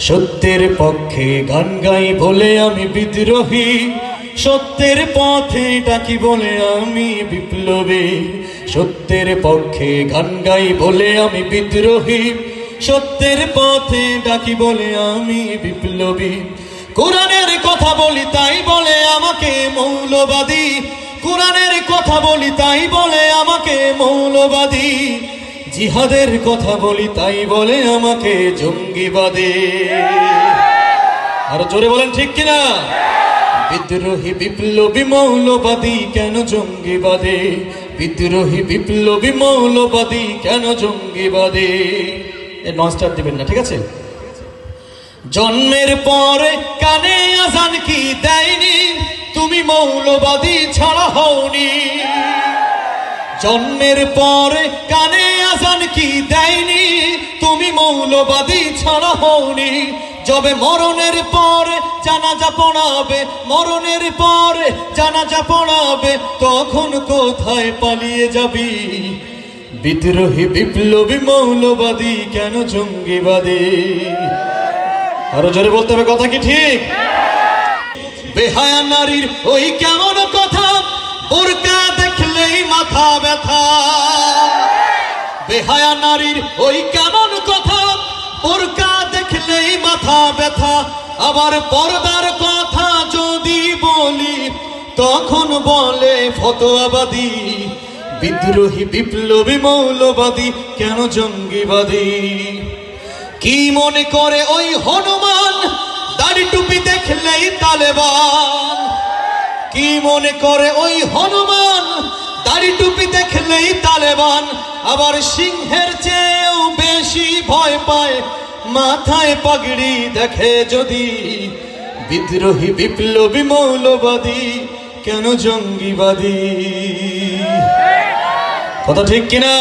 সত্যের পক্ষে গান গাই বলে আমি বিদ্রোহী, সত্যের পথে ডাকি বলে আমি বিপ্লবী। সত্যের পক্ষে গান গাই বলে আমি বিদ্রোহী, সত্যের পথে ডাকি বলে আমি বিপ্লবী। কোরআনের কথা বলি তাই বলে আমাকে মৌলবাদী, কোরআনের কথা বলি তাই বলে আমাকে মৌলবাদী। জিহাদের কথা বলি তাই বলে আমাকে জঙ্গিবাদী। আরো জোরে বলেন ঠিক কিনা? বিদ্রোহী বিপ্লবী মৌলবাদী কেন জঙ্গিবাদী? বিদ্রোহী বিপ্লবী মৌলবাদী কেন জঙ্গিবাদী? নন স্টার দিবেন না, ঠিক আছে? জন্মের পরে কানে আজান কি দেয়নি, তুমি মৌলবাদী ছাড়া হওনি। জন্মের পরে কানে আজান কি দেয়নি, তুমি মৌলবাদী ছাড়া হওনি। যবে মরণের পরে জানাজা পড়াবে, মরণের পরে জানাজা পড়াবে, তখন কোথায় পালিয়ে যাবি? বিদ্রোহী বিপ্লবী মৌলবাদী কেন জঙ্গিবাদী? আরো জোরে বলতে হবে, কথা কি ঠিক? বেহায়া নারীর ওই কেমন কথা, বোরকা দেখলেই মাথা ব্যথা। বেহায়া নারীর ওই কেমন কথা, বোরকা দেখলেই মাথা ব্যথা। আবার পর্দার কথা যদি বলি, তখন বলে ফতোয়াবাদী। বিদ্রোহী বিপ্লবী মৌলবাদী কেন জঙ্গিবাদী? কি মনে করে ওই হনুমান, দাড়ি টুপি দেখলেই তালেবান? কি মনে করে ওই হনুমান, দাড়ি টুপি দেখলেই তালেবান? আবার সিংহের চেয়েও বেশি ভয় পায় মাথায় পাগড়ি দেখে যদি। বিদ্রোহী বিপ্লবী মৌলবাদী কেন জঙ্গিবাদী? কথা ঠিক কিনা?